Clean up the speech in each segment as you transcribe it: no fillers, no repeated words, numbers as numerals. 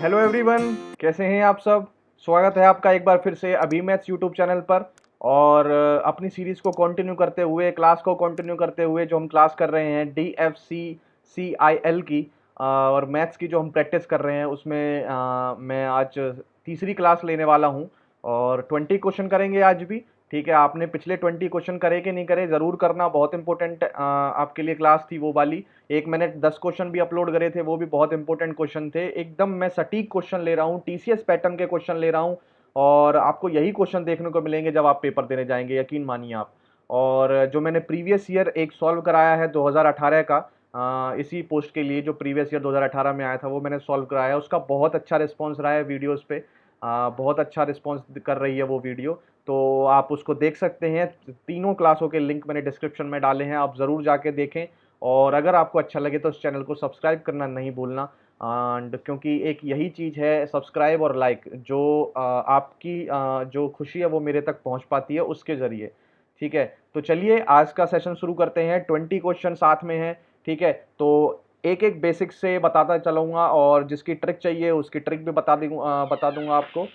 Hello everyone, कैसे हैं आप सब। स्वागत है आपका एक बार फिर से अभी मैथ्स यूट्यूब चैनल पर। और अपनी सीरीज़ को कंटिन्यू करते हुए, क्लास को कंटिन्यू करते हुए जो हम क्लास कर रहे हैं DFCCIL की और मैथ्स की जो हम प्रैक्टिस कर रहे हैं उसमें मैं आज तीसरी क्लास लेने वाला हूं। और 20 क्वेश्चन करेंगे आज भी। ठीक है, आपने पिछले 20 क्वेश्चन करे कि नहीं करे ज़रूर करना, बहुत इंपॉर्टेंट आपके लिए क्लास थी वो वाली। 1 मिनट 10 क्वेश्चन भी अपलोड करे थे, वो भी बहुत इंपॉर्टेंट क्वेश्चन थे। एकदम मैं सटीक क्वेश्चन ले रहा हूँ, TCS पैटर्न के क्वेश्चन ले रहा हूँ। और आपको यही क्वेश्चन देखने को मिलेंगे जब आप पेपर देने जाएंगे, यकीन मानिए आप। और जो मैंने प्रीवियस ईयर एक सॉल्व कराया है 2018 का, इसी पोस्ट के लिए जो प्रीवियस ईयर 2018 में आया था वो मैंने सॉल्व कराया, उसका बहुत अच्छा रिस्पॉन्स रहा है वीडियोज़ पे। बहुत अच्छा रिस्पॉन्स कर रही है वो वीडियो। तो आप उसको देख सकते हैं। तीनों क्लासों के लिंक मैंने डिस्क्रिप्शन में डाले हैं, आप ज़रूर जाके देखें। और अगर आपको अच्छा लगे तो इस चैनल को सब्सक्राइब करना नहीं भूलना। एंड क्योंकि एक यही चीज़ है, सब्सक्राइब और लाइक, जो आपकी जो खुशी है वो मेरे तक पहुंच पाती है उसके ज़रिए। ठीक है, तो चलिए आज का सेशन शुरू करते हैं। 20 क्वेश्चन साथ में है। ठीक है, तो एक एक बेसिक से बताता चलूँगा और जिसकी ट्रिक चाहिए उसकी ट्रिक भी बता दूंगा आपको।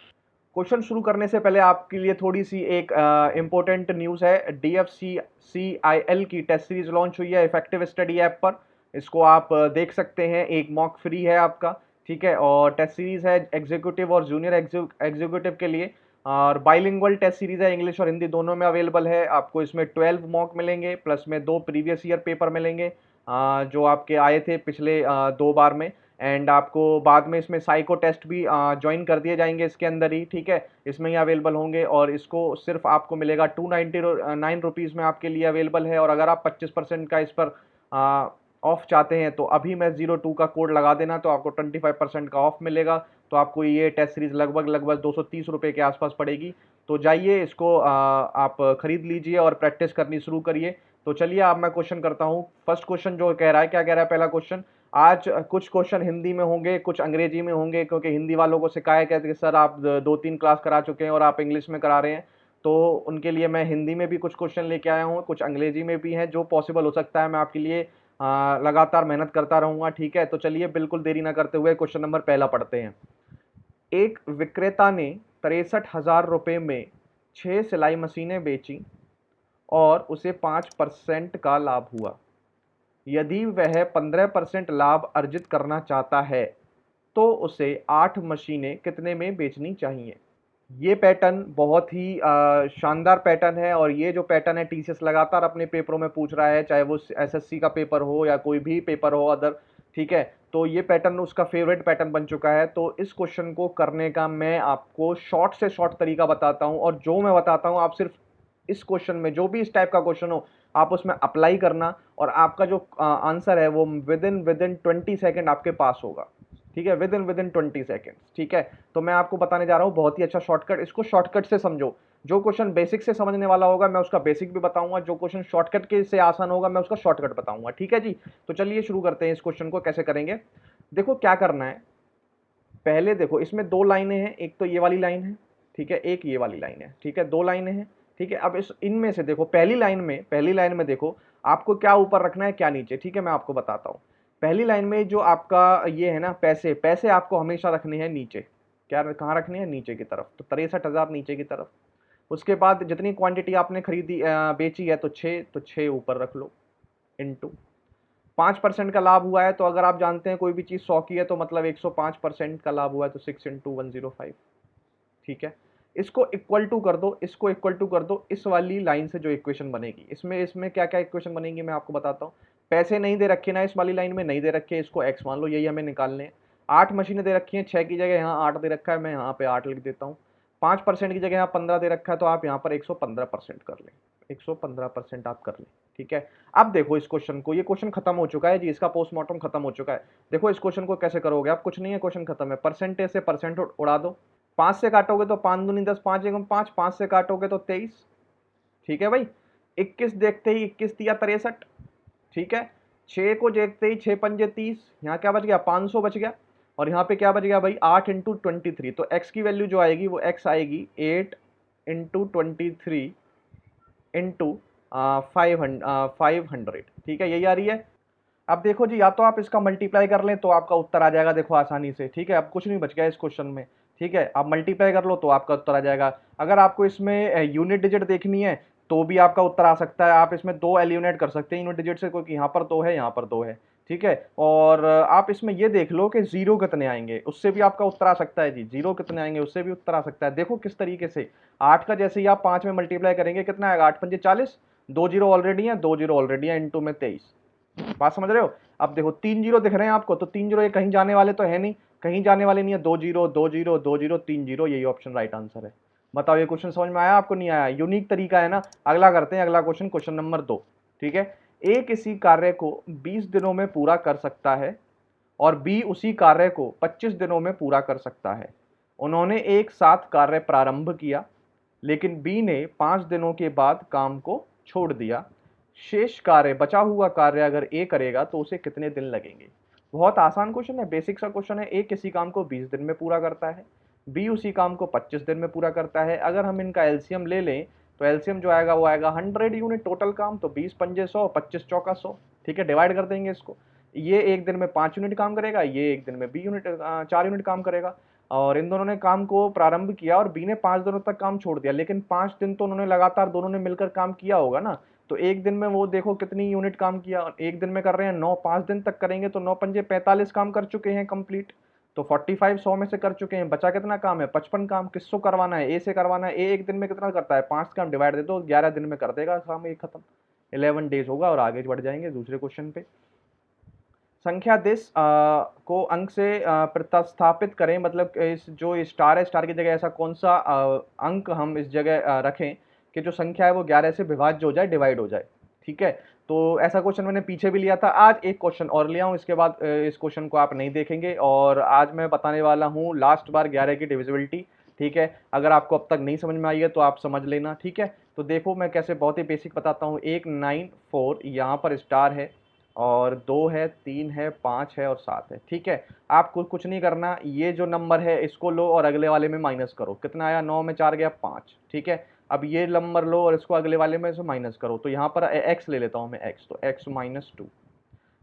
क्वेश्चन शुरू करने से पहले आपके लिए थोड़ी सी एक इम्पोर्टेंट न्यूज़ है। DFCCIL की टेस्ट सीरीज लॉन्च हुई है इफेक्टिव स्टडी ऐप पर। इसको आप देख सकते हैं, एक मॉक फ्री है आपका। ठीक है, और टेस्ट सीरीज है एग्जीक्यूटिव और जूनियर एग्जीक्यूटिव के लिए। और बाइलिंगुअल टेस्ट सीरीज है, इंग्लिश और हिंदी दोनों में अवेलेबल है। आपको इसमें 12 मॉक मिलेंगे, प्लस में 2 प्रीवियस ईयर पेपर मिलेंगे जो आपके आए थे पिछले 2 बार में। एंड आपको बाद में इसमें साइको टेस्ट भी ज्वाइन कर दिए जाएंगे इसके अंदर ही। ठीक है, इसमें ही अवेलेबल होंगे और इसको सिर्फ आपको मिलेगा 299 रुपीज़ में आपके लिए अवेलेबल है। और अगर आप 25% का इस पर ऑफ चाहते हैं तो अभी मैं 02 का कोड लगा देना, तो आपको 25% का ऑफ मिलेगा। तो आपको ये टेस्ट सीरीज लगभग 230 रुपये के आसपास पड़ेगी। तो जाइए इसको आप खरीद लीजिए और प्रैक्टिस करनी शुरू करिए। तो चलिए अब मैं क्वेश्चन करता हूँ। फर्स्ट क्वेश्चन जो कह रहा है, क्या कह रहा है पहला क्वेश्चन। आज कुछ क्वेश्चन हिंदी में होंगे, कुछ अंग्रेजी में होंगे, क्योंकि हिंदी वालों को शिकायत है कि सर आप 2-3 क्लास करा चुके हैं और आप इंग्लिश में करा रहे हैं। तो उनके लिए मैं हिंदी में भी कुछ क्वेश्चन लेके आया हूँ, कुछ अंग्रेजी में भी हैं। जो पॉसिबल हो सकता है मैं आपके लिए लगातार मेहनत करता रहूँगा। ठीक है, तो चलिए बिल्कुल देरी ना करते हुए क्वेश्चन नंबर पहला पढ़ते हैं। एक विक्रेता ने 63,000 रुपये में 6 सिलाई मशीनें बेची और उसे 5% का लाभ हुआ। यदि वह 15% लाभ अर्जित करना चाहता है तो उसे 8 मशीनें कितने में बेचनी चाहिए। ये पैटर्न बहुत ही शानदार पैटर्न है और ये जो पैटर्न है TCS लगातार अपने पेपरों में पूछ रहा है, चाहे वो SSC का पेपर हो या कोई भी पेपर हो अदर। ठीक है, तो ये पैटर्न उसका फेवरेट पैटर्न बन चुका है। तो इस क्वेश्चन को करने का मैं आपको शॉर्ट से शॉर्ट तरीका बताता हूँ, और जो मैं बताता हूँ आप सिर्फ इस क्वेश्चन में, जो भी इस टाइप का क्वेश्चन हो आप उसमें अप्लाई करना, और आपका जो आंसर है वो विद इन 20 सेकेंड आपके पास होगा। ठीक है, विद इन 20 सेकेंड्स। ठीक है, तो मैं आपको बताने जा रहा हूँ बहुत ही अच्छा शॉर्टकट, इसको शॉर्टकट से समझो। जो क्वेश्चन बेसिक से समझने वाला होगा मैं उसका बेसिक भी बताऊंगा, जो क्वेश्चन शॉर्टकट के से आसान होगा मैं उसका शॉर्टकट बताऊंगा। ठीक है जी, तो चलिए शुरू करते हैं। इस क्वेश्चन को कैसे करेंगे, देखो क्या करना है। पहले देखो इसमें 2 लाइनें हैं, एक तो ये वाली लाइन है, ठीक है, एक ये वाली लाइन है। ठीक है, 2 लाइनें हैं। ठीक है, अब इस इनमें से देखो पहली लाइन में देखो आपको क्या ऊपर रखना है क्या नीचे। ठीक है, मैं आपको बताता हूँ। पहली लाइन में जो आपका ये है ना, पैसे पैसे आपको हमेशा रखने हैं नीचे। क्या कहाँ रखने हैं, नीचे की तरफ। तो 63,000 नीचे की तरफ। उसके बाद जितनी क्वांटिटी आपने खरीदी बेची है तो 6, तो 6 ऊपर रख लो, इनटू 5% का लाभ हुआ है। तो अगर आप जानते हैं कोई भी चीज़ 100 की है तो मतलब 105% का लाभ हुआ है, तो 6 × 105। ठीक है, इसको इक्वल टू कर दो, इसको इक्वल टू कर दो इस वाली लाइन से जो इक्वेशन बनेगी। इसमें इसमें क्या क्या इक्वेशन बनेगी मैं आपको बताता हूँ। पैसे नहीं दे रखे ना, इस वाली लाइन में नहीं दे रखे, इसको एक्स मान लो, यही हमें निकालने हैं। 8 मशीनें दे रखी हैं, 6 की जगह यहाँ 8 दे रखा है, मैं यहाँ पे 8 लिख देता हूँ। 5% की जगह यहाँ 15 दे रखा है, तो आप यहाँ पर 115% कर लें, 115% आप कर लें। ठीक है, अब देखो इस क्वेश्चन को, ये क्वेश्चन खत्म हो चुका है जी, इसका पोस्टमार्टम खत्म हो चुका है। देखो इस क्वेश्चन को कैसे करोगे आप, कुछ नहीं है, क्वेश्चन खत्म है। परसेंटेज से परसेंट उड़ा दो, 5 से काटोगे तो 5 दूनी 10, 5 एकम 5, 5 से काटोगे तो 23। ठीक है भाई, 21 देखते ही 21 दिया 63। ठीक है, 6 को देखते ही 6 पंजे 30, यहाँ क्या बच गया, 500 बच गया। और यहाँ पे क्या बच गया भाई, 8 × 23। तो x की वैल्यू जो आएगी वो x आएगी 8 × 23 इंटू 500। ठीक है, यही आ रही है। अब देखो जी, या तो आप इसका मल्टीप्लाई कर लें तो आपका उत्तर आ जाएगा, देखो आसानी से, ठीक है। अब कुछ नहीं बच गया इस क्वेश्चन में, ठीक है। आप मल्टीप्लाई कर लो तो आपका उत्तर आ जाएगा। अगर आपको इसमें यूनिट डिजिट देखनी है तो भी आपका उत्तर आ सकता है। आप इसमें दो एलिमिनेट कर सकते हैं यूनिट डिजिट से, क्योंकि यहाँ पर दो है, यहाँ पर दो है, ठीक है। और आप इसमें ये देख लो कि जीरो कितने आएंगे, उससे भी आपका उत्तर आ सकता है जी। जीरो कितने आएंगे, उससे भी उत्तर आ सकता है। देखो किस तरीके से, 8 का जैसे ही आप 5 में मल्टीप्लाई करेंगे कितना आएगा, 8 पंजे 40, दो जीरो ऑलरेडी है, दो जीरो ऑलरेडी है, इंटू में 23। बात समझ रहे हो। अब देखो 3 जीरो दिख रहे हैं आपको, तो 3 जीरो ये कहीं जाने वाले तो है नहीं, कहीं जाने वाले नहीं है। 2 जीरो 2 जीरो 2 जीरो 3 जीरो, यही ऑप्शन राइट आंसर है। बताओ ये क्वेश्चन समझ में आया आपको, नहीं आया? यूनिक तरीका है ना। अगला करते हैं, अगला क्वेश्चन, क्वेश्चन नंबर 2, ठीक है। ए किसी कार्य को 20 दिनों में पूरा कर सकता है और बी उसी कार्य को 25 दिनों में पूरा कर सकता है। उन्होंने एक साथ कार्य प्रारंभ किया, लेकिन बी ने 5 दिनों के बाद काम को छोड़ दिया। शेष कार्य, बचा हुआ कार्य अगर ए करेगा तो उसे कितने दिन लगेंगे? बहुत आसान क्वेश्चन है, बेसिक सा क्वेश्चन है। ए किसी काम को 20 दिन में पूरा करता है, बी उसी काम को 25 दिन में पूरा करता है। अगर हम इनका एलसीएम ले लें तो एलसीएम जो आएगा वो आएगा 100 यूनिट टोटल काम, तो 20 पंजे 100, 25 चौका 100, ठीक है। डिवाइड कर देंगे इसको। ये एक दिन में 5 यूनिट काम करेगा, ये एक दिन में 20 यूनिट 4 यूनिट काम करेगा। और इन दोनों ने काम को प्रारंभ किया और बी ने 5 दिनों तक काम छोड़ दिया, लेकिन 5 दिन तो उन्होंने लगातार दोनों ने मिलकर काम किया होगा ना। तो एक दिन में वो देखो कितनी यूनिट काम किया, एक दिन में कर रहे हैं 9, 5 दिन तक करेंगे तो 9 पंजे 45 काम कर चुके हैं कंप्लीट। तो 45 100 में से कर चुके हैं, बचा कितना काम है, 55 काम। किसको करवाना है, ए से करवाना है। ए एक दिन में कितना करता है, 5 काम, डिवाइड दे दो, 11 दिन में कर देगा काम एक खत्म, 11 डेज होगा। और आगे बढ़ जाएंगे दूसरे क्वेश्चन पे। संख्या 10 को अंक से प्रतिस्थापित करें, मतलब इस जो स्टार है, स्टार की जगह ऐसा कौन सा अंक हम इस जगह रखें कि जो संख्या है वो 11 से विभाज्य हो जाए, डिवाइड हो जाए, ठीक है। तो ऐसा क्वेश्चन मैंने पीछे भी लिया था। आज एक क्वेश्चन और लिया हूँ, इसके बाद इस क्वेश्चन को आप नहीं देखेंगे। और आज मैं बताने वाला हूँ लास्ट बार 11 की डिविजिबिलिटी, ठीक है। अगर आपको अब तक नहीं समझ में आई है तो आप समझ लेना, ठीक है। तो देखो मैं कैसे बहुत ही बेसिक बताता हूँ। 1 9 4 यहाँ पर स्टार है, और 2 है, 3 है, 5 है और 7 है, ठीक है। आपको कुछ नहीं करना, ये जो नंबर है इसको लो और अगले वाले में माइनस करो। कितना आया, 9 में 4 गया 5, ठीक है। अब ये नंबर लो और इसको अगले वाले में से माइनस करो। तो यहाँ पर एक्स ले लेता हूँ मैं, एक्स, तो एक्स माइनस 2।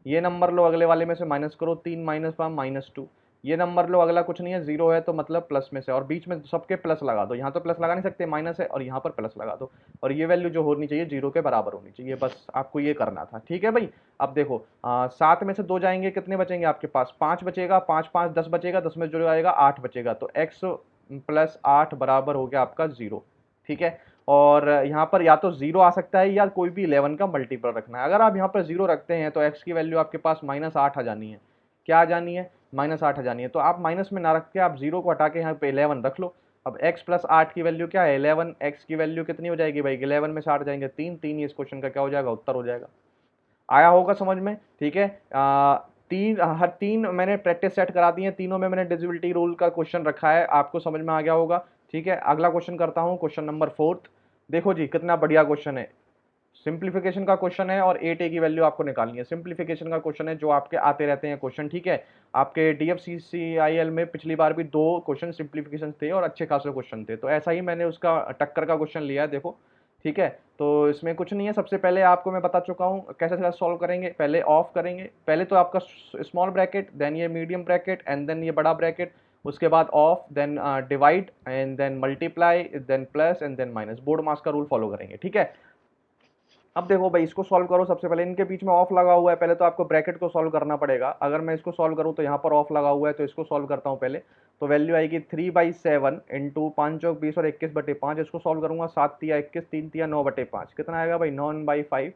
ये नंबर लो अगले वाले में से माइनस करो, 3 माइनस 5 माइनस 2। ये नंबर लो, अगला कुछ नहीं है, जीरो है तो मतलब प्लस में से, और बीच में सबके प्लस लगा दो। यहाँ तो प्लस लगा नहीं सकते, माइनस है, और यहाँ पर प्लस लगा दो। और ये वैल्यू जो होनी चाहिए जीरो के बराबर होनी चाहिए, बस आपको ये करना था, ठीक है भाई। अब देखो 7 में से 2 जाएंगे, कितने बचेंगे आपके पास, 5 बचेगा, 5 5 10 बचेगा, 10 में जो आएगा 8 बचेगा। तो x प्लस 8 बराबर हो गया आपका 0, ठीक है। और यहाँ पर या तो 0 आ सकता है या कोई भी 11 का मल्टीपल रखना है। अगर आप यहाँ पर 0 रखते हैं तो x की वैल्यू आपके पास -8 आ जानी है। क्या आ जानी है, -8 आ जानी है। तो आप माइनस में ना रख के आप 0 को हटा के यहाँ पे 11 रख लो। अब x प्लस 8 की वैल्यू क्या है, 11। x की वैल्यू कितनी हो जाएगी भाई, 11 में से 8 जाएंगे 3, 3 ही इस क्वेश्चन का क्या हो जाएगा, उत्तर हो जाएगा। आया होगा समझ में, ठीक है। हर तीन मैंने प्रैक्टिस सेट करा दी है, तीनों में मैंने डिविजिबिलिटी रूल का क्वेश्चन रखा है, आपको समझ में आ गया होगा, ठीक है। अगला क्वेश्चन करता हूँ, क्वेश्चन नंबर 4। देखो जी कितना बढ़िया क्वेश्चन है, सिंप्लीफिकेशन का क्वेश्चन है और 8a की वैल्यू आपको निकालनी है। सिंप्लीफिकेशन का क्वेश्चन है, जो आपके आते रहते हैं क्वेश्चन, ठीक है। आपके DFCCIL में पिछली बार भी 2 क्वेश्चन सिंप्लीफिकेशन थे और अच्छे खासे क्वेश्चन थे, तो ऐसा ही मैंने उसका टक्कर का क्वेश्चन लिया है, देखो, ठीक है। तो इसमें कुछ नहीं है, सबसे पहले आपको मैं बता चुका हूँ कैसे सॉल्व करेंगे। पहले ऑफ करेंगे, पहले तो आपका स्मॉल ब्रैकेट, देन ये मीडियम ब्रैकेट, एंड देन ये बड़ा ब्रैकेट, उसके बाद of, then divide, and then multiply, then plus, and then minus. BODMAS का रूल फॉलो करेंगे, ठीक है। अब देखो भाई, इसको सॉल्व करो। सबसे पहले इनके बीच में ऑफ लगा हुआ है, पहले तो आपको ब्रैकेट को सॉल्व करना पड़ेगा। अगर मैं इसको सॉल्व करूँ तो यहाँ पर ऑफ लगा हुआ है, तो इसको सॉल्व करता हूँ पहले। तो वैल्यू आएगी 3/7 इंटू 5 चौक 20 और 21/5। इसको सॉल्व करूंगा, 7 तिया 21, 3 तिया 9/5। कितना आएगा भाई, 9/5।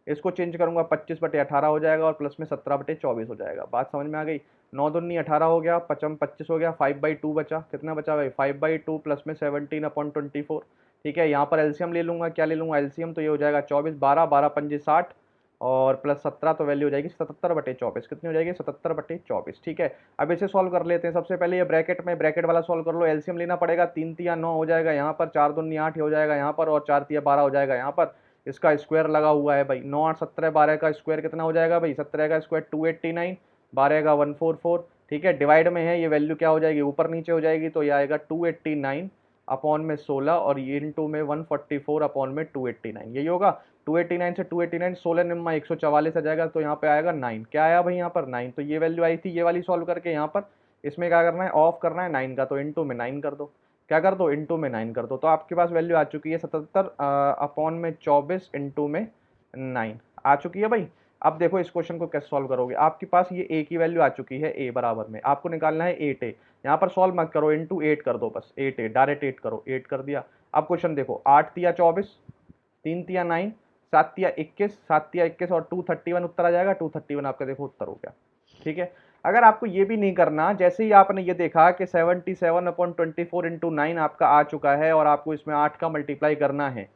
इसको चेंज करूंगा, 25/18 हो जाएगा, और प्लस में 17/24 हो जाएगा। बात समझ में आ गई। 9 दूनी 18 हो गया, 55 25 हो गया, 5/2 बचा। कितना बचा भाई, 5/2 प्लस में 17/24, ठीक है। यहाँ पर एलसीएम ले लूंगा, क्या ले लूंगा एलसीएम, तो ये हो जाएगा 24, 12 12 पंजे 60 और प्लस 17, तो वैल्यू हो जाएगी 77/24। कितनी हो जाएगी, 77/24, ठीक है। अब इसे सॉल्व कर लेते हैं। सबसे पहले ये ब्रैकेट में ब्रैकेट वाला सॉल्व कर लो, एलसीएम लेना पड़ेगा। 3 तिया 9 हो जाएगा यहाँ पर, 4 दूनी 8 हो जाएगा यहाँ पर, और 4 तिया 12 हो जाएगा यहाँ पर। इसका स्क्वायर लगा हुआ है भाई, 9 8 17 12 का स्क्वायर कितना हो जाएगा भाई, 17 का स्क्वायर 289, 12 का 144, ठीक है। डिवाइड में है, ये वैल्यू क्या हो जाएगी, ऊपर नीचे हो जाएगी, तो ये आएगा 289 अपॉन में 16, और ये इंटू में 144 अपॉन में 289, यही होगा। 289 से 289 16 निम्मा 144 आ जाएगा, तो यहाँ पे आएगा 9। क्या आया भाई यहाँ पर 9, तो ये वैल्यू आई थी, ये वाली सॉल्व करके यहाँ पर इसमें क्या करना है, ऑफ करना है 9 का, तो इंटू में 9 कर दो। क्या कर दो, इंटू में 9 कर दो, तो आपके पास वैल्यू आ चुकी है 77 अपॉन में 24 इंटू में 9 आ चुकी है भाई। अब देखो इस क्वेश्चन को कैसे सॉल्व करोगे, आपके पास ये ए की वैल्यू आ चुकी है, ए बराबर में आपको निकालना है 8a। यहाँ पर सॉल्व मत करो, इंटू 8 कर दो, बस 8a डायरेक्ट 8 करो, 8 कर दिया। अब क्वेश्चन देखो, 8 तिया 24, 3 तिया 9, 7 तिया 21, 7 तिया 21 और 231 उत्तर आ जाएगा, 231 आपका देखो उत्तर हो गया। ठीक है, अगर आपको ये भी नहीं करना, जैसे ही आपने ये देखा कि 77 अपॉन 24 इंटू 9 आपका आ चुका है और आपको इसमें 8 का मल्टीप्लाई करना है,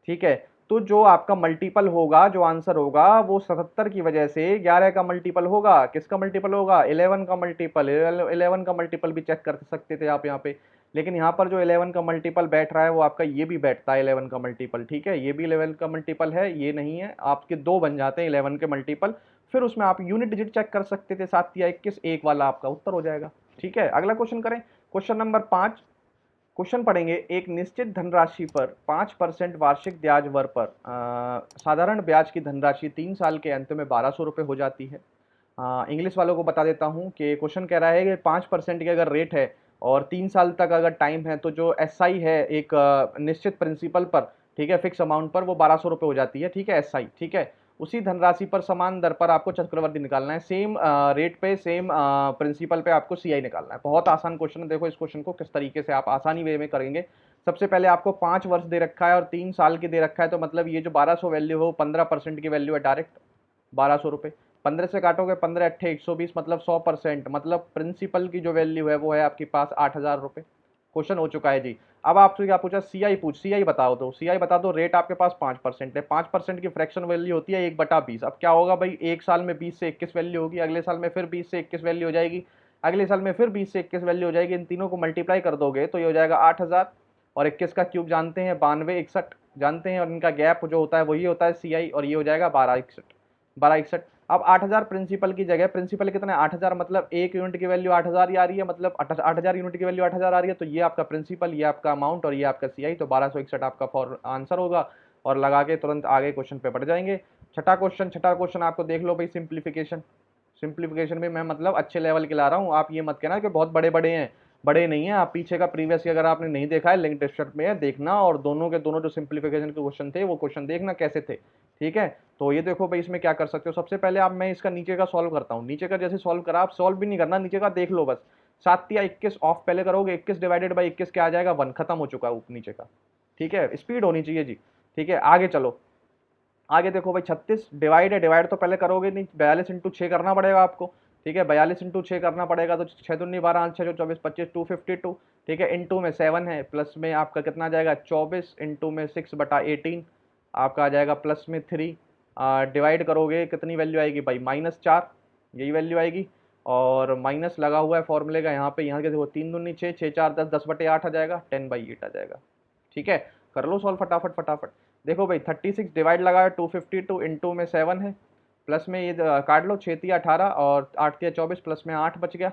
ठीक है, तो जो आपका मल्टीपल होगा, जो आंसर होगा वो 77 की वजह से 11 का मल्टीपल होगा। किसका मल्टीपल होगा, 11 का मल्टीपल। 11 का मल्टीपल भी चेक कर सकते थे आप यहाँ पे, लेकिन यहाँ पर जो 11 का मल्टीपल बैठ रहा है वो आपका ये भी बैठता है 11 का मल्टीपल। ठीक है, ये भी 11 का मल्टीपल है, ये नहीं है, आपके दो बन जाते हैं 11 के मल्टीपल। फिर उसमें आप यूनिट डिजिट चेक कर सकते थे, 7 या 21, एक वाला आपका उत्तर हो जाएगा। ठीक है, अगला क्वेश्चन करें, क्वेश्चन नंबर 5। क्वेश्चन पढ़ेंगे, एक निश्चित धनराशि पर 5% वार्षिक ब्याज दर पर साधारण ब्याज की धनराशि 3 साल के अंत में 1200 रुपये हो जाती है। इंग्लिश वालों को बता देता हूँ कि क्वेश्चन कह रहा है कि 5% की अगर रेट है और 3 साल तक अगर टाइम है, तो जो एसआई है एक निश्चित प्रिंसिपल पर, ठीक है, फिक्स अमाउंट पर, वो 1200 रुपये हो जाती है। ठीक है, एसआई, ठीक है, उसी धनराशि पर समान दर पर आपको चक्रवृद्धि निकालना है, सेम रेट पे, सेम प्रिंसिपल पे आपको सीआई निकालना है। बहुत आसान क्वेश्चन है, देखो इस क्वेश्चन को किस तरीके से आप आसानी वे में करेंगे। सबसे पहले आपको 5 वर्ष दे रखा है और 3 साल की दे रखा है, तो मतलब ये जो 1200 वैल्यू हो 15% की वैल्यू है, डायरेक्ट 1200 रुपये। 15 से काटोगे, 15 अट्ठे 120, मतलब 100%, मतलब प्रिंसिपल की जो वैल्यू है वो है आपके पास 8000 रुपये। क्वेश्चन हो चुका है जी। अब आपसे क्या पूछा, सीआई पूछ, सीआई बताओ, तो सीआई बता दो। रेट आपके पास 5% है, 5% की फ्रैक्शन वैल्यू होती है 1/20। अब क्या होगा भाई, एक साल में 20 से 21 वैल्यू होगी, अगले साल में फिर 20 से 21 वैल्यू हो जाएगी, अगले साल में फिर 20 से 21 वैल्यू हो जाएगी। इन तीनों को मल्टीप्लाई कर दोगे तो ये हो जाएगा 8000, और 21 का क्यूब जानते हैं 92, 61 जानते हैं, और इनका गैप जो होता है वही होता है सीआई, और ये हो जाएगा 1261, 1261। अब 8000 प्रिंसिपल की जगह, प्रिंसिपल कितना है 8000, मतलब एक यूनिट की वैल्यू 8000 ही आ रही है, मतलब 8000 यूनिट की वैल्यू 8000 आ रही है, तो ये आपका प्रिंसिपल, ये आपका अमाउंट और ये आपका सीआई, तो 1261 आपका फॉर आंसर होगा। और लगा के तुरंत आगे क्वेश्चन पे बढ़ जाएंगे। छठा क्वेश्चन आपको देख लो भाई, सिंप्लीफिकेशन। सिंप्लीफिकेशन भी मैं मतलब अच्छे लेवल के ला रहा हूँ, आप ये मत कहना कि बहुत बड़े बड़े हैं, बड़े नहीं है। आप पीछे का प्रीवियस अगर आपने नहीं देखा है, लिंक डिस्क्रिप्शन में है, देखना, और दोनों के दोनों जो सिंप्लीफिकेशन के क्वेश्चन थे वो क्वेश्चन देखना कैसे थे। ठीक है, तो ये देखो भाई, इसमें क्या कर सकते हो, सबसे पहले आप, मैं इसका नीचे का सॉल्व करता हूँ। नीचे का जैसे सॉल्व करा, आप सॉल्व भी नहीं करना, नीचे का देख लो बस। 7 या 21 ऑफ पहले करोगे, 21 डिवाइडेड बाई 21 क्या आ जाएगा, 1, खत्म हो चुका है नीचे का। ठीक है, स्पीड होनी चाहिए जी। ठीक है, आगे चलो, आगे देखो भाई, 36 डिवाइड है, डिवाइड तो पहले करोगे नहीं, 42 इंटू 6 करना पड़ेगा आपको। ठीक है, 42 इंटू 6 करना पड़ेगा, तो 6 दूनी 12, 6 24 25, 252। ठीक है, इंटू में 7 है, प्लस में आपका कितना आ जाएगा 24, इंटू में 6/18 आपका आ जाएगा, प्लस में 3। डिवाइड करोगे कितनी वैल्यू आएगी भाई, -4, यही वैल्यू आएगी। और माइनस लगा हुआ है फॉर्मूले का यहाँ पे, यहाँ के देखो 3 दूनी 6, 6 4 10, 10/8 आ जाएगा, 10/8 आ जाएगा। ठीक है, कर लो सॉल्व फटाफट फटाफट। देखो भाई 36 डिवाइड लगा है 252, इंटू में 7 है, प्लस में ये काट लो, 6 तिया 18 और 8 तिया 24, प्लस में 8 बच गया,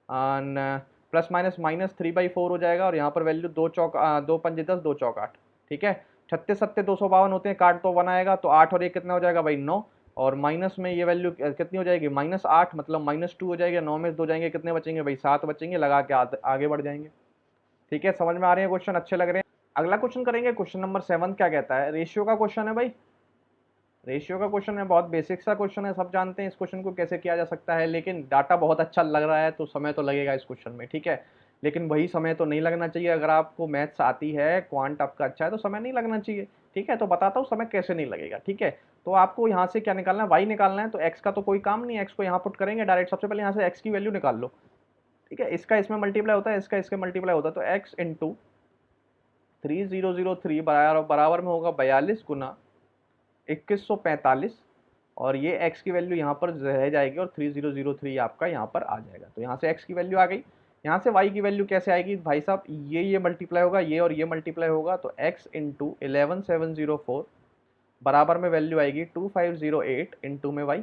प्लस माइनस माइनस 3/4 हो जाएगा। और यहाँ पर वैल्यू 2 चौक 2 पंजे 10, 2 चौक 8। ठीक है, 36 सत्ते 252 होते हैं, काट तो 1 आएगा, तो 8 और 1 कितना हो जाएगा भाई 9, और माइनस में ये वैल्यू कितनी हो जाएगी, -8, मतलब -2 हो जाएगा, 9 में 2 जाएंगे, कितने बचेंगे भाई 7 बचेंगे, लगा के आगे बढ़ जाएंगे। ठीक है, समझ में आ रहे हैं क्वेश्चन, अच्छे लग रहे हैं। अगला क्वेश्चन करेंगे, क्वेश्चन नंबर 7 क्या कहता है, रेशियो का क्वेश्चन है भाई। रेशियो का क्वेश्चन है, बहुत बेसिक सा क्वेश्चन है, सब जानते हैं इस क्वेश्चन को कैसे किया जा सकता है, लेकिन डाटा बहुत अच्छा लग रहा है तो समय तो लगेगा इस क्वेश्चन में। ठीक है, लेकिन वही समय तो नहीं लगना चाहिए, अगर आपको मैथ्स आती है, क्वांट आपका अच्छा है, तो समय नहीं लगना चाहिए। ठीक है, तो बताता हूँ समय कैसे नहीं लगेगा। ठीक है, तो आपको यहाँ से क्या निकालना है, वाई निकालना है, तो एक्स का तो कोई काम नहीं है, एक्स को यहाँ पुट करेंगे डायरेक्ट। सबसे पहले यहाँ से एक्स की वैल्यू निकाल लो। ठीक है, इसका इसमें मल्टीप्लाई होता है, इसका इसके मल्टीप्लाई होता है, तो एक्स इंटू 3003 बराबर में होगा 42 गुना 2145, और ये x की वैल्यू यहाँ पर रह जाएगी, और 3003 आपका यहाँ पर आ जाएगा। तो यहाँ से x की वैल्यू आ गई। यहाँ से y की वैल्यू कैसे आएगी भाई साहब, ये मल्टीप्लाई होगा, ये और ये मल्टीप्लाई होगा, तो x इंटू 11704 बराबर में वैल्यू आएगी 2508 इंटू में y,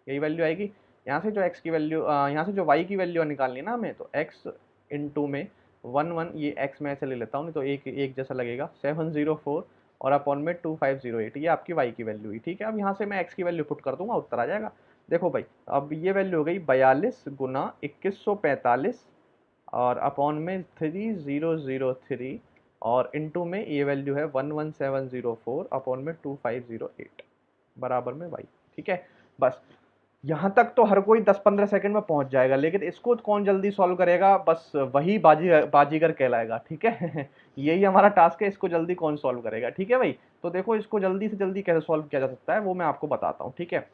यही वैल्यू आएगी। यहाँ से जो x की वैल्यू, यहाँ से जो y की वैल्यू निकालनी है ना हमें, तो x इंटू में 11, ये x मैं ऐसे ले लेता हूँ, नहीं तो एक एक जैसा लगेगा, 704 और अपॉन में 2508, ये आपकी y की वैल्यू हुई। ठीक है, अब यहाँ से मैं x की वैल्यू पुट कर दूंगा, उत्तर आ जाएगा। देखो भाई, अब ये वैल्यू हो गई 42 गुना 2145 और अपॉन में 3003 और इनटू में ये वैल्यू है 11704 अपॉन में 2508 बराबर में y। ठीक है, बस यहाँ तक तो हर कोई 10-15 सेकंड में पहुंच जाएगा, लेकिन इसको कौन जल्दी सॉल्व करेगा, बस वही बाजीगर कहलाएगा। ठीक है यही हमारा टास्क है, इसको जल्दी कौन सॉल्व करेगा। ठीक है भाई, तो देखो इसको जल्दी से जल्दी कैसे सॉल्व किया जा सकता है वो मैं आपको बताता हूँ। ठीक है,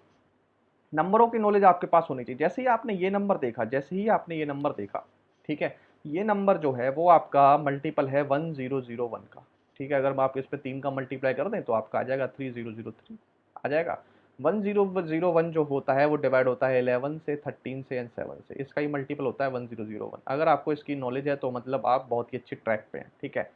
नंबरों की नॉलेज आपके पास होनी चाहिए। जैसे ही आपने ये नंबर देखा, जैसे ही आपने ये नंबर देखा, ठीक है, ये नंबर जो है वो आपका मल्टीपल है 1001 का। ठीक है, अगर आप इस पे 3 का मल्टीप्लाई कर दें तो आपका आ जाएगा 3003 आ जाएगा। 1001 जो होता है वो डिवाइड होता है 11 से, 13 से एंड 7 से, इसका ही मल्टीपल होता है 1001। अगर आपको इसकी नॉलेज है तो मतलब आप बहुत ही अच्छी ट्रैक पे हैं। ठीक है,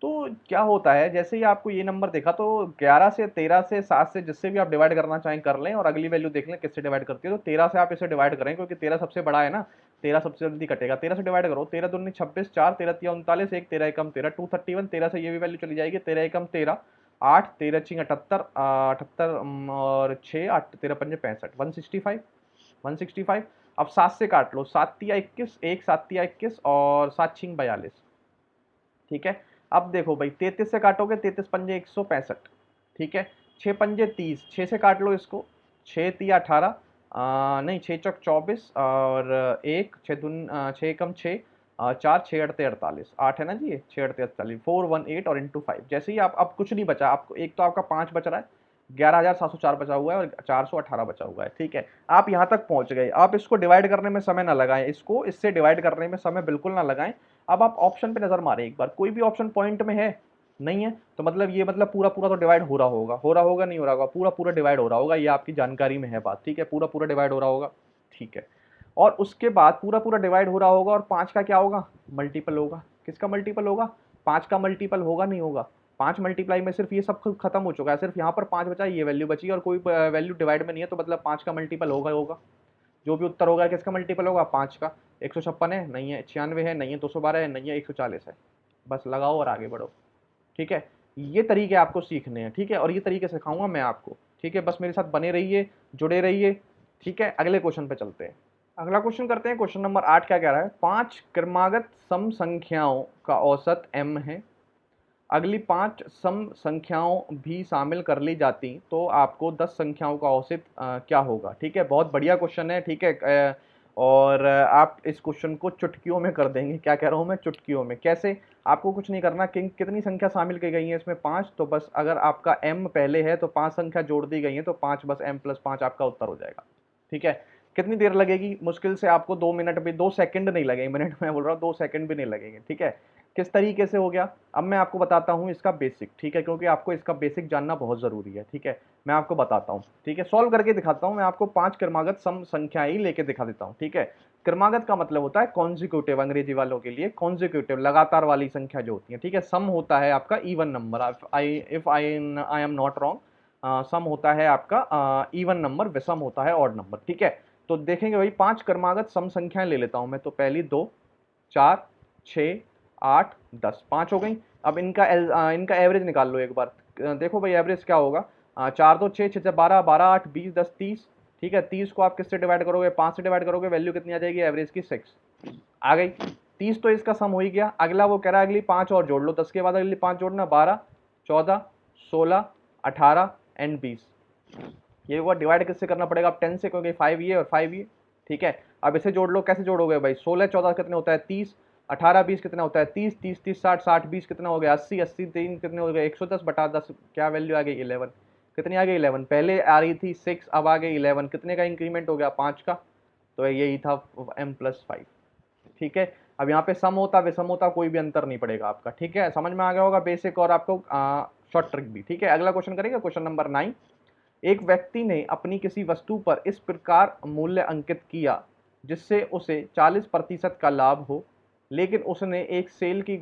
तो क्या होता है, जैसे ही आपको ये नंबर देखा तो 11 से, 13 से, 7 से, जिससे भी आप डिवाइड करना चाहें कर लें और अगली वैल्यू देख लें किससे डिवाइड करती है। तो 13 से आप इसे डिवाइड करें क्योंकि 13 सबसे बड़ा है ना, 13 सबसे जल्दी कटेगा। 13 से डिवाइड करो, 13 दूनी 26, 4 13 तिया 39, 1 13 एकम 13, 231। 13 से ये भी वैल्यू चली जाएगी, 13 एकम 13, 8 13 छिंग 78, 78 और 6 8 13 पंजे 65, 165, 165। अब 7 से काट लो, 7 तिया 21, 1 7 तिया 21 और 7 छिंग 42। ठीक है, अब देखो भाई 33 से काटोगे, 33 पंजे 165। ठीक है, 6 पंजे 30, 6 से काट लो इसको, 6 तिया 18, नहीं 6 चौक 24 और 1 6 दून 6 कम 6, 4 6 अड़ते 48, 8 है ना जी, 6 अड़ते 48, 418 और इंटू 5। जैसे ही आप, अब कुछ नहीं बचा आपको, एक तो आपका 5 बच रहा है, 11,704 बचा हुआ है और 418 बचा हुआ है। ठीक है, आप यहाँ तक पहुंच गए। आप इसको डिवाइड करने में समय ना लगाएं, इसको इससे डिवाइड करने में समय बिल्कुल ना लगाएं। अब आप ऑप्शन पे नजर मारें एक बार, कोई भी ऑप्शन पॉइंट में है, नहीं है, तो मतलब ये मतलब पूरा पूरा तो डिवाइड हो रहा होगा, नहीं हो रहा होगा, पूरा पूरा डिवाइड हो रहा होगा, ये आपकी जानकारी में है बात। ठीक है, पूरा पूरा डिवाइड हो रहा होगा। ठीक है, और उसके बाद पूरा पूरा डिवाइड हो रहा होगा और 5 का क्या होगा, मल्टीपल होगा। किसका मल्टीपल होगा, 5 का मल्टीपल होगा, नहीं होगा। 5 मल्टीप्लाई में सिर्फ ये सब खत्म हो चुका है, सिर्फ यहाँ पर 5 बचा, ये वैल्यू बची और कोई वैल्यू डिवाइड में नहीं है, तो मतलब 5 का मल्टीपल होगा होगा। जो भी उत्तर होगा किसका मल्टीपल होगा, 5 का। 156 है, नहीं है। 96 है, नहीं है। 212 है, नहीं है। 140 है। बस लगाओ और आगे बढ़ो। ठीक है, ये तरीके आपको सीखने हैं। ठीक है, और ये तरीके सिखाऊंगा मैं आपको। ठीक है, बस मेरे साथ बने रहिए, जुड़े रहिए। ठीक है, अगले क्वेश्चन पे चलते हैं। अगला क्वेश्चन करते हैं। क्वेश्चन नंबर 8 क्या कह रहा है, 5 क्रमागत सम संख्याओं का औसत m है, अगली 5 सम संख्याओं भी शामिल कर ली जाती तो आपको 10 संख्याओं का औसत क्या होगा। ठीक है, बहुत बढ़िया क्वेश्चन है। ठीक है, और आप इस क्वेश्चन को चुटकियों में कर देंगे। क्या कह रहा हूँ मैं, चुटकियों में। कैसे, आपको कुछ नहीं करना, कितनी संख्या शामिल की गई है इसमें, 5, तो बस अगर आपका m पहले है तो 5 संख्या जोड़ दी गई है तो 5, बस m+5 आपका उत्तर हो जाएगा। ठीक है, कितनी देर लगेगी, मुश्किल से आपको 2 मिनट भी, 2 सेकंड नहीं लगेंगे, मिनट में बोल रहा हूँ, 2 सेकंड भी नहीं लगेंगे। ठीक है, किस तरीके से हो गया, अब मैं आपको बताता हूँ इसका बेसिक। ठीक है, क्योंकि आपको इसका बेसिक जानना बहुत जरूरी है। ठीक है, मैं आपको बताता हूँ। ठीक है, सॉल्व करके दिखाता हूँ मैं आपको। 5 क्रमागत सम संख्याएं ही लेके दिखा देता हूँ। ठीक है, क्रमागत का मतलब होता है कॉन्जिक्यूटिव, अंग्रेजी वालों के लिए कॉन्जिक्यूटिव, लगातार वाली संख्या जो होती है। ठीक है, सम होता है आपका even number, if I am not wrong, sum होता है आपका इवन नंबर, विषम होता है ऑड नंबर। ठीक है, तो देखेंगे भाई 5 क्रमागत सम संख्याएं ले लेता हूं मैं। तो पहली 2 4 6 8 10, 5 हो गई। अब इनका एवरेज निकाल लो एक बार। देखो भाई एवरेज क्या होगा, 4 2 6 6 12 12 8 20 10 30। ठीक है, 30 को आप किससे डिवाइड करोगे, 5 से डिवाइड करोगे, वैल्यू कितनी आ जाएगी एवरेज की, 6 आ गई। 30 तो इसका सम हो ही गया। अगला वो कह रहा है अगली 5 और जोड़ लो, 10 के बाद अगली 5 जोड़ना, 12 14 16 18 एंड 20। ये हुआ, डिवाइड किससे करना पड़ेगा, अब 10 से, क्योंकि 5 ये और 5 ये। ठीक है, अब इसे जोड़ लो, कैसे जोड़ोगे भाई, 16 14 कितने होता है 30, 18 20 कितना होता है 30, 30 30 60 60 20 कितना हो गया 80, 80 3 कितने हो गए 110 बटा 10, क्या वैल्यू आ गई 11। कितनी आ गई 11, पहले आ रही थी 6, अब आ गई 11, कितने का इंक्रीमेंट हो गया 5 का, तो यही था m+5। ठीक है, अब यहाँ पे सम होता विषम होता कोई भी अंतर नहीं पड़ेगा आपका। ठीक है, समझ में आ गया होगा बेसिक और आपको शॉर्ट ट्रिक भी। ठीक है, अगला क्वेश्चन करेंगे, क्वेश्चन नंबर 9। एक व्यक्ति ने अपनी किसी वस्तु पर इस प्रकार मूल्य अंकित किया जिससे उसे 40% का लाभ हो, लेकिन उसने एक सेल की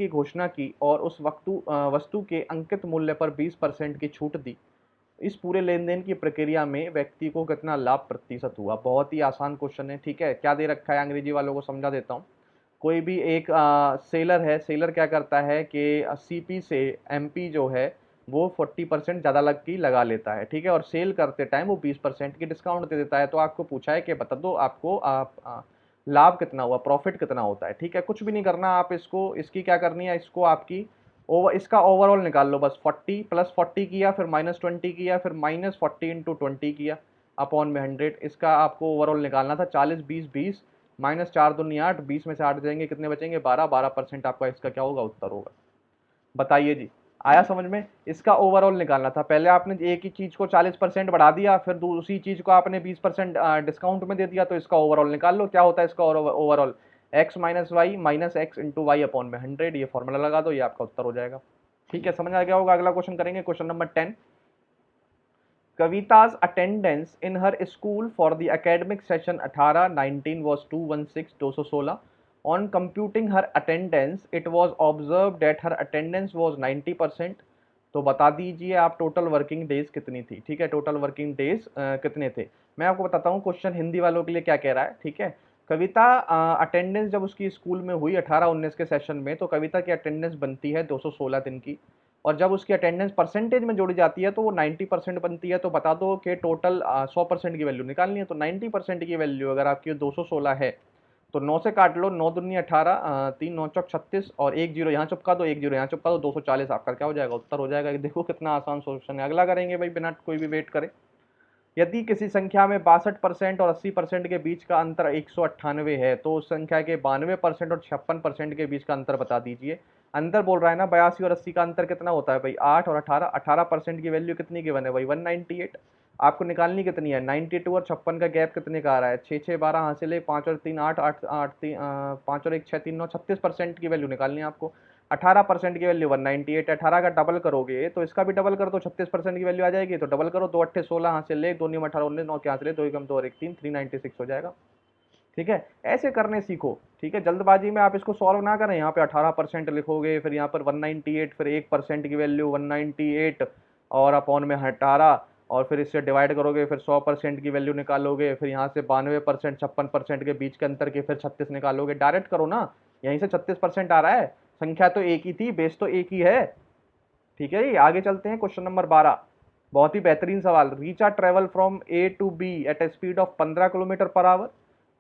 घोषणा की, और उस वस्तु के अंकित मूल्य पर 20% की छूट दी। इस पूरे लेन देन की प्रक्रिया में व्यक्ति को कितना लाभ प्रतिशत हुआ। बहुत ही आसान क्वेश्चन है। ठीक है, क्या दे रखा है, अंग्रेजी वालों को समझा देता हूँ। कोई भी एक सेलर है, सेलर क्या करता है कि सीपी से एमपी जो है वो 40% ज़्यादा लगा लेता है, ठीक है, और सेल करते टाइम वो 20% की डिस्काउंट दे देता है। तो आपको पूछा है कि बता दो आपको लाभ कितना हुआ, प्रॉफिट कितना होता है, ठीक है। कुछ भी नहीं करना, आप इसको, इसकी क्या करनी है, इसको आपकी इसका ओवरऑल निकाल लो बस। 40 प्लस 40 किया, फिर -20 किया, फिर -40 इंटू 20 किया अपॉन में 100। इसका आपको ओवरऑल निकालना था 40 20 20, -4 दूनी 8, 20 में से 8 जाएंगे, कितने बचेंगे 12, 12% आपका इसका क्या होगा, उत्तर होगा। बताइए जी, आया समझ में? इसका ओवरऑल निकालना था। पहले आपने एक ही चीज को 40% बढ़ा दिया, फिर दूसरी चीज को आपने 20% डिस्काउंट में दे दिया, तो इसका ओवरऑल निकाल लो क्या होता है इसका overall. x minus Y minus X into Y upon में 100, ये फॉर्मूला लगा दो, ये आपका उत्तर हो जाएगा। ठीक है, समझ आ गया होगा। अगला क्वेश्चन करेंगे, question number 10। Kavita's attendance in her school for the academic session 18-19 was 216, 216. On computing her attendance, it was observed that her attendance was 90%. तो बता दीजिए आप टोटल वर्किंग डेज कितनी थी, ठीक है, टोटल वर्किंग डेज कितने थे। मैं आपको बताता हूँ क्वेश्चन हिंदी वालों के लिए क्या कह रहा है, ठीक है। कविता अटेंडेंस जब उसकी स्कूल में हुई 18-19 के सेशन में, तो कविता की अटेंडेंस बनती है 216 दिन की, और जब उसकी अटेंडेंस परसेंटेज में जोड़ी जाती है तो वो 90% बनती है। तो बता दो कि टोटल 100% की वैल्यू निकालनी है। तो 90% की वैल्यू अगर आपकी 216 है तो 9 से काट लो, 9 दूनी 18, 3 9 चौक 36, और एक जीरो यहाँ चिपका दो, एक जीरो यहाँ चिपका दो, 240 आपका क्या हो जाएगा, उत्तर हो जाएगा। देखो कितना आसान सोल्यूशन है। अगला करेंगे भाई बिना कोई भी वेट करे। यदि किसी संख्या में 62% और 80% के बीच का अंतर 198 है, तो उस संख्या के 92% और 56% के बीच का अंतर बता दीजिए। अंतर बोल रहा है ना, 82 और 80 का अंतर कितना होता है भाई, 8 और 18। 18% की वैल्यू कितनी गिवन है भाई, 198। आपको निकालनी कितनी है, 92 और 56 का गैप कितने का आ रहा है, 6 6 12 हासिल है, 5 और 3 8 8 8 3 5 और 1 6 3 9, 36% की वैल्यू निकालनी है आपको। 18% की वैल्यू 198, 18 का डबल करोगे तो इसका भी डबल कर दो, 36% की वैल्यू आ जाएगी। तो डबल करो, 2 8 16 हासिल ले, 2 9 18 19, 9 के हासिल ले, 2 एकम 2 और 1 3, 396 हो जाएगा। ठीक है, ऐसे करने सीखो, ठीक है। जल्दबाजी में आप इसको सॉल्व ना करें, यहाँ पे 18% लिखोगे, फिर यहाँ पर 198, फिर 1% की वैल्यू 198 और अपॉन में 18, और फिर इससे डिवाइड करोगे, फिर 100% की वैल्यू निकालोगे, फिर यहाँ से 92% 56% के बीच के अंतर के फिर 36 निकालोगे। डायरेक्ट करो ना, यहीं से 36% आ रहा है, संख्या तो एक ही थी, बेस तो एक ही है। ठीक है, आगे चलते हैं, क्वेश्चन नंबर 12। बहुत ही बेहतरीन सवाल। Richa travel from A to B at a speed of 15 kilometre per hour,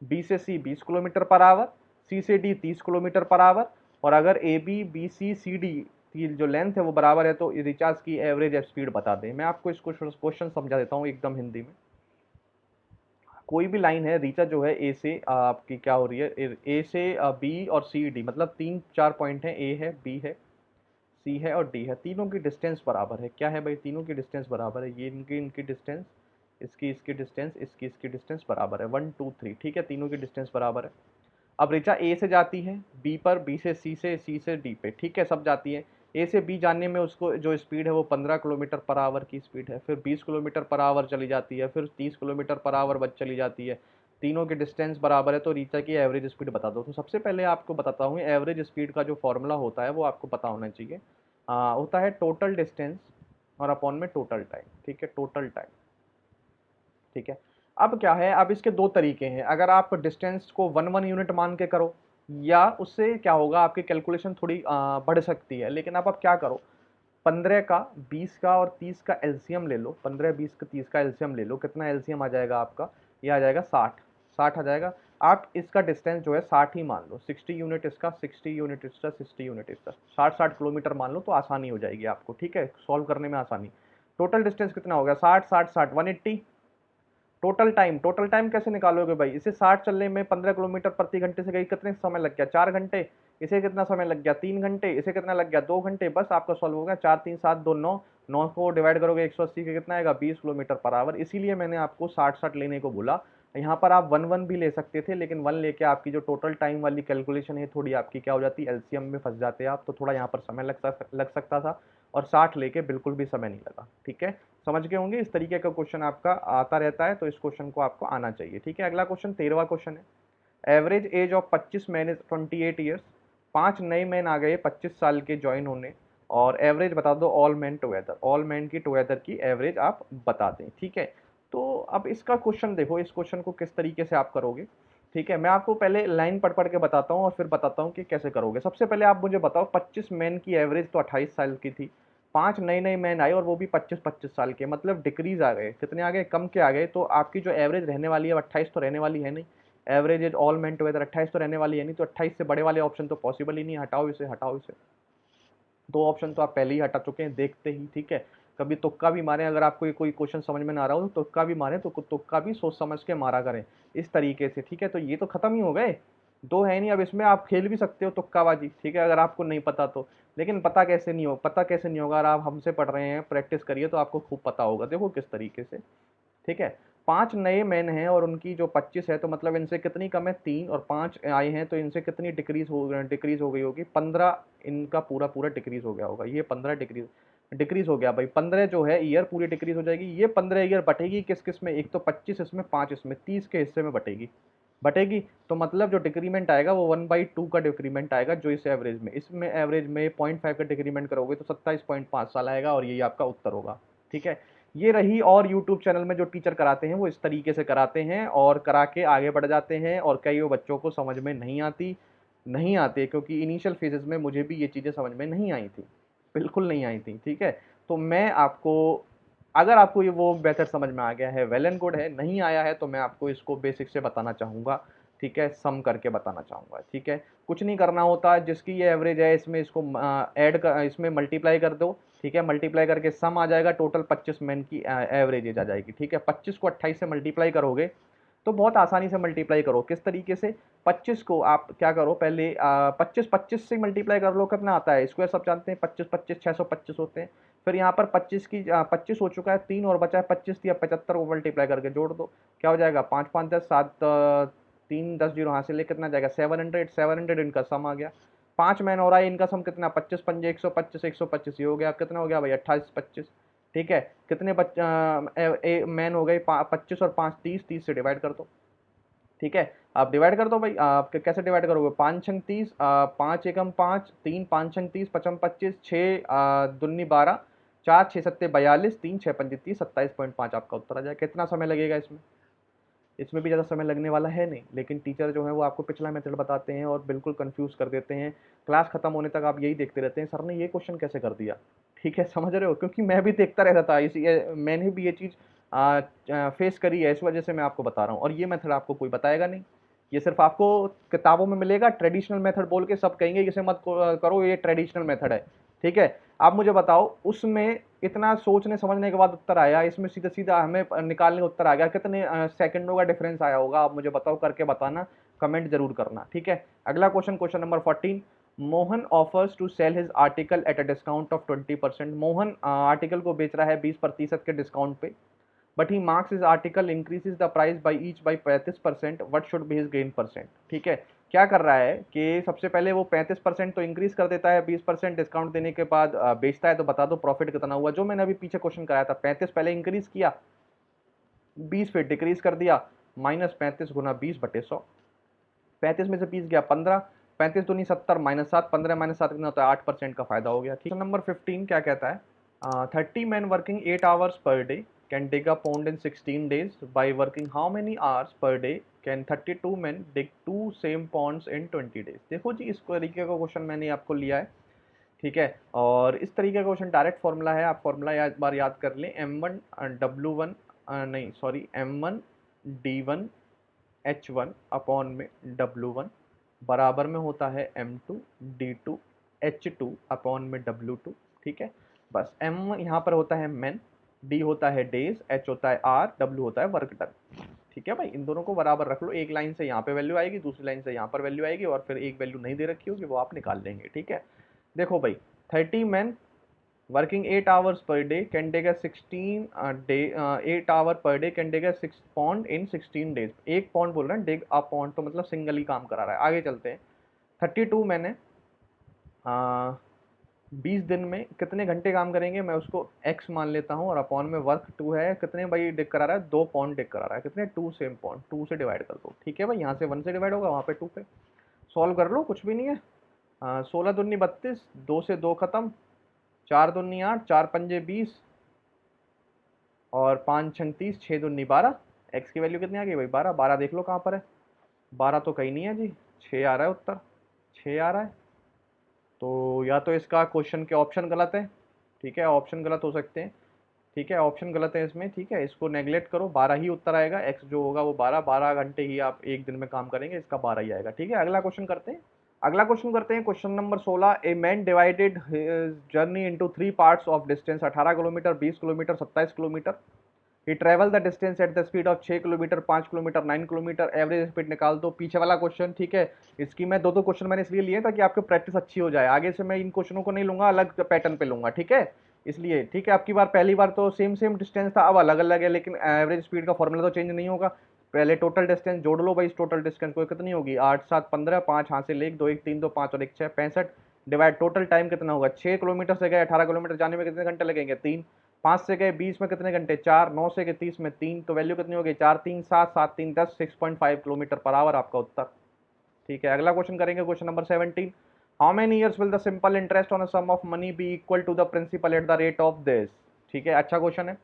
B से सी 20 किलोमीटर पर आवर, सी से डी 30 किलोमीटर पर आवर, और अगर A B B C C D की जो लेंथ है वो बराबर है, तो रिचार्ज की एवरेज स्पीड बता दें। मैं आपको इसको क्वेश्चन समझा देता हूँ एकदम हिंदी में। कोई भी लाइन है, रीचा जो है ए से आपकी क्या हो रही है, ए से बी और सी डी, मतलब 3 4 पॉइंट है, ए है, बी है, सी है और डी है। तीनों की डिस्टेंस बराबर है। क्या है भाई, तीनों की डिस्टेंस बराबर है। ये इनकी डिस्टेंस, इसकी डिस्टेंस, इसकी डिस्टेंस बराबर है 1 2 3, ठीक है, तीनों की डिस्टेंस बराबर है। अब ऋचा ए से जाती है बी पर, बी से सी से, सी से डी पे, ठीक है, सब जाती है। ए से बी जाने में उसको जो स्पीड है वो 15 किलोमीटर पर आवर की स्पीड है, फिर 20 किलोमीटर पर आवर चली जाती है, फिर 30 किलोमीटर पर आवर बच चली जाती है। तीनों की डिस्टेंस बराबर है, तो रीचा की एवरेज स्पीड बता दो। तो सबसे पहले आपको बताता हूँ, एवरेज स्पीड का जो फॉर्मूला होता है वो आपको पता होना चाहिए। होता है टोटल डिस्टेंस और अपॉन में टोटल टाइम, ठीक है, टोटल टाइम, ठीक है। अब क्या है, अब इसके दो तरीके हैं। अगर आप डिस्टेंस को 1 यूनिट मान के करो, या उससे क्या होगा, आपकी कैलकुलेशन थोड़ी बढ़ सकती है। लेकिन अब आप क्या करो, 15 का 20 का और 30 का एलसीएम ले लो, 15 20 का 30 का एलसीएम ले लो। कितना एलसीएम आ जाएगा आपका, ये आ जाएगा 60, 60 आ जाएगा। आप इसका डिस्टेंस जो है 60 ही मान लो, 60 यूनिट इसका, 60 यूनिट इसका, 60 यूनिट इसका, 60 किलोमीटर मान लो, तो आसानी हो जाएगी आपको, ठीक है, सॉल्व करने में आसानी। टोटल डिस्टेंस कितना हो गया, 60 60 60 180। टोटल टाइम कैसे निकालोगे भाई, इसे 60 चलने में 15 किलोमीटर प्रति घंटे से गई, कितने समय लग गया, 4 घंटे। इसे कितना समय लग गया, 3 घंटे। इसे कितना लग गया, 2 घंटे। बस आपका सॉल्व हो गया। 4 3 7 2 9, 9 को डिवाइड करोगे 180 के कितना आएगा, 20 किलोमीटर पर आवर। इसीलिए मैंने आपको 60 लेने को बोला। यहाँ पर आप 1 1 भी ले सकते थे, लेकिन 1 लेके आपकी जो टोटल टाइम वाली कैलकुलेशन है थोड़ी आपकी क्या हो जाती, एलसीएम में फंस जाते आप, तो थोड़ा यहाँ पर समय लग सकता था। और 60 लेके बिल्कुल भी समय नहीं लगा, ठीक है, समझ गए होंगे। इस तरीके का क्वेश्चन आपका आता रहता है, तो इस क्वेश्चन को आपको आना चाहिए, ठीक है। अगला क्वेश्चन 13वां क्वेश्चन है। Average age of 25 man is 28 years. 5 नए मैन आ गए 25 साल के ज्वाइन होने, और एवरेज बता दो all man together, all man की टुगेदर की एवरेज आप बता दें, ठीक है। तो अब इसका क्वेश्चन देखो, इस क्वेश्चन को किस तरीके से आप करोगे। ठीक है, मैं आपको पहले लाइन पढ़ पढ़ के बताता हूँ और फिर बताता हूँ कि कैसे करोगे। सबसे पहले आप मुझे बताओ, 25 मैन की एवरेज तो 28 साल की थी, 5 नए नए मैन आए और वो भी 25-25 साल के, मतलब डिक्रीज आ गए। कितने आ गए? कम के आ गए। तो आपकी जो एवरेज रहने वाली है 28 तो रहने वाली है नहीं। Average is all man together 28 तो रहने वाली है नहीं, तो 28 से बड़े वाले ऑप्शन तो पॉसिबल ही नहीं है। हटाओ इसे, हटाओ इसे। दो ऑप्शन तो आप पहले ही हटा चुके हैं देखते ही, ठीक है। कभी तुक्का भी मारें, अगर आपको ये कोई क्वेश्चन समझ में ना आ रहा हो तो तुक्का भी मारें, तो तुक्का भी सोच समझ के मारा करें इस तरीके से, ठीक है। तो ये तो खत्म ही हो गए, दो है नहीं। अब इसमें आप खेल भी सकते हो तुक्काबाजी, ठीक है, अगर आपको नहीं पता तो। लेकिन पता कैसे नहीं हो, पता कैसे नहीं होगा? अगर आप हमसे पढ़ रहे हैं, प्रैक्टिस करिए तो आपको खूब पता होगा। देखो किस तरीके से, ठीक है। 5 नए मैन हैं और उनकी जो 25 है, तो मतलब इनसे कितनी कम है? 3, और 5 आए हैं तो इनसे कितनी डिक्रीज हो गई होगी? 15। इनका पूरा पूरा डिक्रीज हो गया होगा, ये 15 डिक्रीज डिक्रीज हो गया भाई। 15 जो है ईयर पूरी डिक्रीज हो जाएगी। ये 15 ईयर बटेगी किस किस में? एक तो 25 इसमें, 5 इसमें, 30 के हिस्से में बटेगी। तो मतलब जो डिक्रीमेंट आएगा वो 1/2 का डिक्रीमेंट आएगा, जो इस एवरेज में, इसमें एवरेज में 0.5 का डिक्रीमेंट करोगे तो 27.5 साल आएगा, और यही आपका उत्तर होगा, ठीक है। ये रही। और यूट्यूब चैनल में जो टीचर कराते हैं वो इस तरीके से कराते हैं और करा के आगे बढ़ जाते हैं, और कई बच्चों को समझ में नहीं आती, क्योंकि इनिशियल फेजेस में मुझे भी ये चीज़ें समझ में नहीं आई थी, बिल्कुल नहीं आई थी, ठीक है। तो मैं आपको, अगर आपको ये वो मेथड समझ में आ गया है, वेल एंड गुड है। नहीं आया है तो मैं आपको इसको बेसिक से बताना चाहूँगा, ठीक है, सम करके बताना चाहूँगा, ठीक है। कुछ नहीं करना होता, जिसकी ये एवरेज है इसमें इसको ऐड कर, इसमें मल्टीप्लाई कर दो, ठीक है। मल्टीप्लाई करके सम आ जाएगा, टोटल 25 मैन की एवरेज एज आ जाएगी, ठीक है। 25 को 28 से मल्टीप्लाई करोगे तो बहुत आसानी से मल्टीप्लाई करो। किस तरीके से? 25 को आप क्या करो, पहले 25 25 से मल्टीप्लाई कर लो, कितना आता है? स्क्वायर सब जानते हैं, 25 25 625 होते हैं। फिर यहाँ पर 25 की 25 हो चुका है, 3 और बचा है 25, या 75 को मल्टीप्लाई करके जोड़ दो, क्या हो जाएगा? 5 5 10 7 3 10 जीरो यहाँ से ले कितना जाएगा? 700 इनका सम आ गया। 5 मैन और आए, इनका सम कितना? 25 पंजे 125, 125 ये हो गया, कितना हो गया भाई? 28 25, ठीक है। कितने मैन हो गए? 25 और 5 30, 30 से डिवाइड कर दो, ठीक है। आप डिवाइड कर दो भाई। आप कैसे डिवाइड करोगे? 5 छंग 30, 5 एकम 5, 3 5 छंग 30, 55 25, 6 दूनी 12, 4 6 सत्ते 42, 3 6 पंजे 30, 27.5 आपका उत्तर आ जाएगा। कितना समय लगेगा इसमें? इसमें भी ज़्यादा समय लगने वाला है नहीं, लेकिन टीचर जो है वो आपको पिछला मेथड बताते हैं और बिल्कुल कंफ्यूज कर देते हैं। क्लास खत्म होने तक आप यही देखते रहते हैं, सर ने ये क्वेश्चन कैसे कर दिया, ठीक है, समझ रहे हो? क्योंकि मैं भी देखता रहता था, मैंने भी ये चीज़ फेस करी है, इस वजह से मैं आपको बता रहा हूँ। और ये मेथड आपको कोई बताएगा नहीं, ये सिर्फ आपको किताबों में मिलेगा। ट्रेडिशनल मेथड बोल के सब कहेंगे इसे मत करो, ये ट्रेडिशनल मेथड है, ठीक है। आप मुझे बताओ, उसमें इतना सोचने समझने के बाद उत्तर आया, इसमें सीधा सीधा हमें निकालने उत्तर आ गया, कितने सेकंडों का डिफरेंस आया होगा? आप मुझे बताओ, करके बताना, कमेंट जरूर करना, ठीक है। अगला question, question number 14। Mohan offers to sell his article at a discount of 20%। Mohan article को बेच रहा है 20% के डिस्काउंट पे, but he marks his article increases the price by each by 35%, what should be his gain percent, ठीक है। क्या कर रहा है कि सबसे पहले वो 35% तो इंक्रीज कर देता है, 20% डिस्काउंट देने के बाद बेचता है। तो बता दो प्रॉफिट कितना हुआ? जो मैंने अभी पीछे क्वेश्चन कराया था, 35 पहले इंक्रीज किया, 20 फिर डिक्रीज कर दिया, -35 गुना 20/100, 35 में से 20 गया 15, 35 दूनी 70, -7, 15 -7 कितना होता है? 8% का फायदा हो गया, ठीक है। नंबर 15 क्या कहता है? 30 men working 8 hours per day can dig a pond in 16 days. By working how many hours per day can 32 men dig two same ponds in 20 days? देखो जी, इस तरीके का क्वेश्चन मैंने आपको लिया है, ठीक है। और इस तरीके का क्वेश्चन डायरेक्ट फॉर्मूला है, आप फॉर्मूला एक बार याद कर लें। M1 W1 नहीं sorry M1 D1 H1 upon में W1 बराबर में होता है M2 D2 H2 अपॉन में W2, ठीक है। बस M यहाँ पर होता है मैन, D होता है डेज, H होता है आर, W होता है वर्क डन, ठीक है भाई। इन दोनों को बराबर रख लो, एक लाइन से यहाँ पे वैल्यू आएगी, दूसरी लाइन से यहाँ पर वैल्यू आएगी, और फिर एक वैल्यू नहीं दे रखी होगी वो आप निकाल लेंगे, ठीक है। देखो भाई, 30 man working 8 hours per day can take a 16 8 hour per day can take a 6 pond in 16 days। एक पॉन्ड बोल रहे हैं, डिग अ पॉन्ड, तो मतलब सिंगल ही काम करा रहा है। आगे चलते हैं। 32 मैंने 20 दिन में कितने घंटे काम करेंगे, मैं उसको x मान लेता हूँ, और अपॉन में वर्क 2 है, कितने भाई डिग करा रहा है? 2 पॉन्ड डिग करा रहा है, कितने? 2 सेम पॉन्ड, 2 से डिवाइड कर दो, ठीक है भाई। यहाँ से 1 से डिवाइड होगा, वहाँ पे 2 पे सॉल्व कर लो, कुछ भी नहीं है। 16 दूनी 32, 2 से 2 खत्म, 4 दूनी 8, 4 पंजे 20, और 5 छंग 30, 6 दूनी 12। एक्स की वैल्यू कितनी आ गई भाई? 12, 12 देख लो कहाँ पर है, 12 तो कहीं नहीं है जी, 6 आ रहा है उत्तर, 6 आ रहा है। तो या तो इसका क्वेश्चन के ऑप्शन गलत है, ठीक है, ऑप्शन गलत हो सकते हैं, ठीक है, ऑप्शन गलत है इसमें, ठीक है, इसको नेग्लेक्ट करो, 12 ही उत्तर आएगा, एक्स जो होगा वो 12, 12 घंटे ही आप एक दिन में काम करेंगे, इसका 12 ही आएगा, ठीक है। अगला क्वेश्चन करते हैं, अगला क्वेश्चन करते हैं, question number 16। A man divided journey into 3 parts of distance 18 kilometre, 20 kilometre, 27 kilometre. He travel the distance at the speed of 6 kilometre, 5 kilometre, 9 kilometre, average speed निकाल दो। पीछे वाला क्वेश्चन, ठीक है, इसकी मैं दो दो क्वेश्चन मैंने इसलिए लिए ताकि आपकी प्रैक्टिस अच्छी हो जाए, आगे से मैं इन क्वेश्चनों को नहीं लूंगा, अलग पैटर्न पे लूंगा, ठीक है, इसलिए, ठीक है। आपकी बार पहली बार तो सेम सेम डिस्टेंस था, अब अलग अलग है, लेकिन एवरेज स्पीड का फॉर्मूला तो चेंज नहीं होगा। पहले टोटल डिस्टेंस जोड़ लो भाई, इस टोटल डिस्टेंस को कितनी होगी, 8 7 15, 5 हासिल 1 2 1 3 2 5 और 1 6, 65 डिवाइड टोटल टाइम कितना होगा, 6 किलोमीटर से गए 18 किलोमीटर जाने में कितने घंटे लगेंगे, 3। 5 से गए 20 में कितने घंटे, 4। 9 से गए 30 में 3, तो वैल्यू कितनी होगी, 4 3 7 7 3 10, 6.5 किलोमीटर पर आवर आपका उत्तर, ठीक है। अगला क्वेश्चन करेंगे, question number 17। How many years will the simple interest on a sum of money be equal to the principal at the rate of this, ठीक है, अच्छा क्वेश्चन है।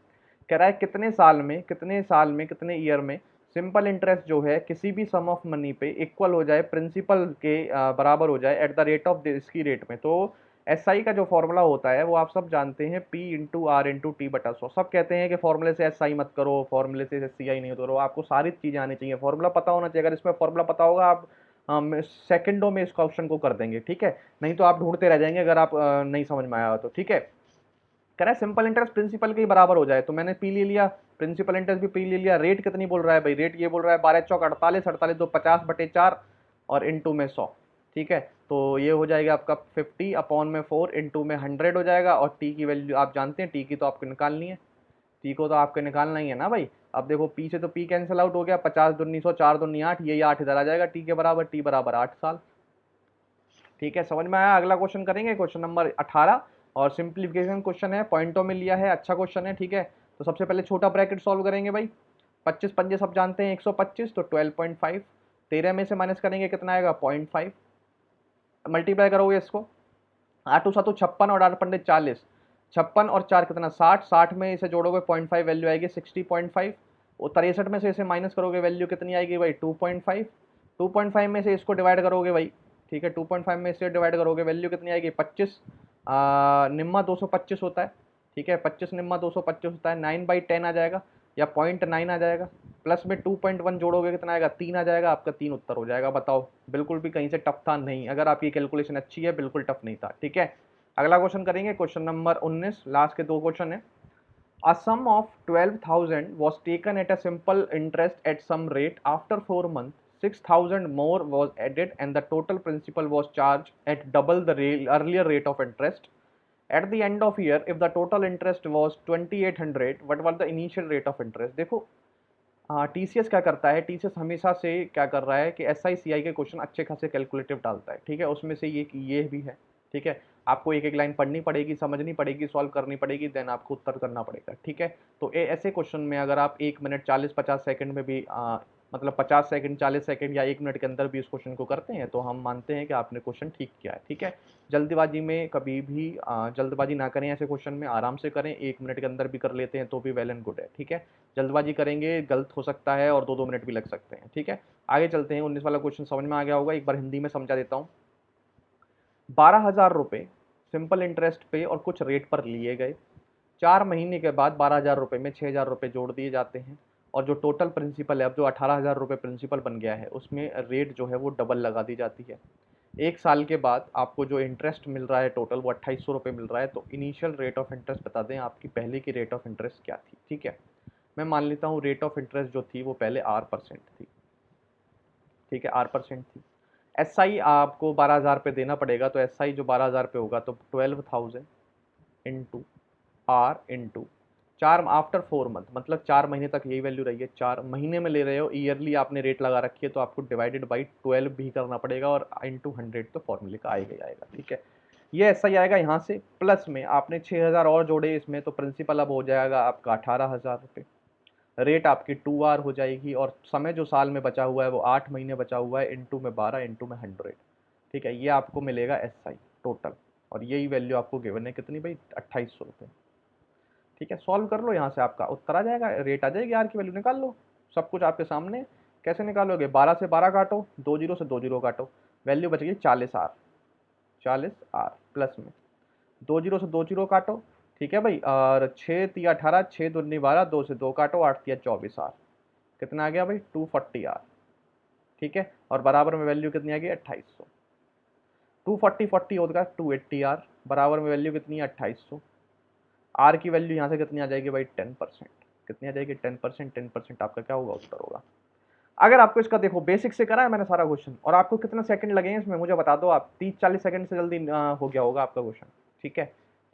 कह रहा है कितने साल में, कितने साल में, कितने ईयर में सिंपल इंटरेस्ट जो है किसी भी सम ऑफ मनी पे इक्वल हो जाए, प्रिंसिपल के बराबर हो जाए eight the rate of this की रेट में। तो एस आई का जो फॉर्मूला होता है वो आप सब जानते हैं, P into R into T बटा 100। सब कहते हैं कि फॉर्मूले से एस आई मत करो, फॉर्मूले से एस सी आई नहीं करो, आपको सारी चीज़ें आनी चाहिए, फॉर्मूला पता होना चाहिए। अगर इसमें फॉर्मूला पता होगा आप सेकंडों में इस क्वेश्चन को कर देंगे, ठीक है, नहीं तो आप ढूंढते रह जाएंगे अगर आप नहीं समझ में आया तो, ठीक है। कह रहा है सिंपल इंटरेस्ट प्रिंसिपल के ही बराबर हो जाए, तो मैंने पी ले लिया, प्रिंसिपल इंटरेस्ट भी पी ले लिया। रेट कितनी बोल रहा है भाई, रेट ये बोल रहा है 12 चौक 48, 48 दो 50/4 और इनटू में 100, ठीक है। तो ये हो जाएगा आपका 50/4 इनटू में 100 हो जाएगा, और टी की वैल्यू आप जानते हैं, टी की तो आपको निकालनी है, टी को तो आपको निकालना ही है ना भाई। अब देखो पी से तो पी कैंसिल आउट हो गया, 50 दूनी 100, 4 दूनी 8, यही 8 इधर आ जाएगा टी के बराबर, टी बराबर 8 साल, ठीक है, समझ में आया। अगला क्वेश्चन करेंगे, क्वेश्चन नंबर 18, और सिंप्लीफिकेशन क्वेश्चन है, पॉइंटों में लिया है, अच्छा क्वेश्चन है, ठीक है। तो सबसे पहले छोटा ब्रैकेट सॉल्व करेंगे भाई, 25 पंजे सब जानते हैं 125, तो 12.5, 13 में से माइनस करेंगे कितना आएगा 0.5, मल्टीप्लाई करोगे इसको, 8 7 56 और 8 40, 56 और 4 कितना 60, 60 में इसे जोड़ोगे 0.5 वैल्यू आएगी 60.5, और 63 में से इसे माइनस करोगे वैल्यू कितनी आएगी भाई 2.5, 2.5 में से इसको डिवाइड करोगे भाई, ठीक है, 2.5 में से डिवाइड करोगे वैल्यू कितनी आएगी 25, निम्मा 225 होता है, ठीक है, 25 निम्मा 225 होता है, 9/10 आ जाएगा या 0.9 आ जाएगा, प्लस में 2.1 जोड़ोगे कितना आएगा 3 आ जाएगा, आपका 3 उत्तर हो जाएगा। बताओ, बिल्कुल भी कहीं से टफ था नहीं, अगर आपकी कैलकुलेशन अच्छी है बिल्कुल टफ नहीं था, ठीक है। अगला क्वेश्चन करेंगे, क्वेश्चन नंबर 19, लास्ट के दो क्वेश्चन है। A sum of 12,000 was taken at a simple interest at some rate. After 4 months, 6,000 more was added and the total principal was charged at double the earlier rate of interest. At the end of year, if the total interest was 2,800, what was the initial rate of interest? देखो, हाँ, TCS क्या करता है, TCS हमेशा से क्या कर रहा है कि एसआईसीआई के क्वेश्चन अच्छे खासे कैलकुलेटिव डालता है, ठीक है, उसमें से ये भी है, ठीक है। आपको एक एक लाइन पढ़नी पड़ेगी, समझनी पड़ेगी, सॉल्व करनी पड़ेगी, देन आपको उत्तर करना पड़ेगा, ठीक है। तो ऐसे क्वेश्चन में अगर आप 1 मिनट 40-50 सेकंड में भी मतलब 50 सेकंड 40 सेकंड या 1 मिनट के अंदर भी इस क्वेश्चन को करते हैं तो हम मानते हैं कि आपने क्वेश्चन ठीक किया है, ठीक है। जल्दबाजी में कभी भी जल्दबाजी ना करें, ऐसे क्वेश्चन में आराम से करें, 1 मिनट के अंदर भी कर लेते हैं तो भी वेल एंड गुड है, ठीक है। जल्दबाजी करेंगे गलत हो सकता है और 2-2 मिनट भी लग सकते हैं, ठीक है। आगे चलते हैं, 19 वाला क्वेश्चन समझ में आ गया होगा, एक बार हिंदी में समझा देता हूँ। 12,000 रुपये सिंपल इंटरेस्ट पे और कुछ रेट पर लिए गए, 4 महीने के बाद 12,000 रुपये में 6,000 रुपये जोड़ दिए जाते हैं, और जो टोटल प्रिंसिपल है, अब जो 18,000 रुपये प्रिंसिपल बन गया है उसमें रेट जो है वो डबल लगा दी जाती है। 1 साल के बाद आपको जो इंटरेस्ट मिल रहा है टोटल वो 2,800 रुपये मिल रहा है, तो इनिशियल रेट ऑफ इंटरेस्ट बता दें आपकी पहले की रेट ऑफ इंटरेस्ट क्या थी, ठीक है। मैं मान लेता हूँ रेट ऑफ इंटरेस्ट जो थी वो पहले R% थी, ठीक है, R% थी। एस आई आपको 12,000 पे देना पड़ेगा, तो एस आई जो 12,000 पे होगा तो 12,000 into R into 4 after 4 month, मतलब 4 महीने तक यही वैल्यू रही है, 4 महीने में ले रहे हो, ईयरली आपने रेट लगा रखी है तो आपको डिवाइडेड बाई 12 भी करना पड़ेगा, और इंटू 100 तो फॉर्मूले का आएगा ही आएगा, ठीक है। ये ऐसा ही आएगा यहाँ से, प्लस में आपने 6,000 और जोड़े इसमें, तो प्रिंसिपल अब हो जाएगा आपका 18,000 रुपये, रेट आपकी 2R हो जाएगी, और समय जो साल में बचा हुआ है वो 8 महीने बचा हुआ है, इंटू में 12 इंटू में 100, ठीक है, ये आपको मिलेगा एस आई टोटल, और यही वैल्यू आपको गिवन है कितनी भाई 2,800 रुपये, ठीक है। सॉल्व कर लो, यहाँ से आपका उत्तर आ जाएगा, रेट आ जाएगी, आर की वैल्यू निकाल लो, सब कुछ आपके सामने। कैसे निकालोगे, 12 से 12 काटो, 2 जीरो से 2 जीरो काटो, वैल्यू बच गई 40R। 40R प्लस में 2 जीरो से 2 जीरो काटो, ठीक है भाई, और 6 तिया 18, 6 दूनी 12, 2 से 2 काटो, 8 तिया 24R। कितना आ गया भाई, 240R। ठीक है, और बराबर में वैल्यू कितनी आ गई, 2800। 240 40 होगा 280R, बराबर में वैल्यू कितनी है, 2800। आर की वैल्यू यहाँ से कितनी आ जाएगी भाई, 10%। कितनी आ जाएगी, 10%। 10% आपका क्या होगा, उत्तर होगा। अगर आपको इसका देखो बेसिक से करा है मैंने सारा क्वेश्चन, और आपको कितना सेकंड लगे हैं इसमें मुझे बता दो आप, 30-40 सेकंड से जल्दी हो गया होगा आपका क्वेश्चन। ठीक है,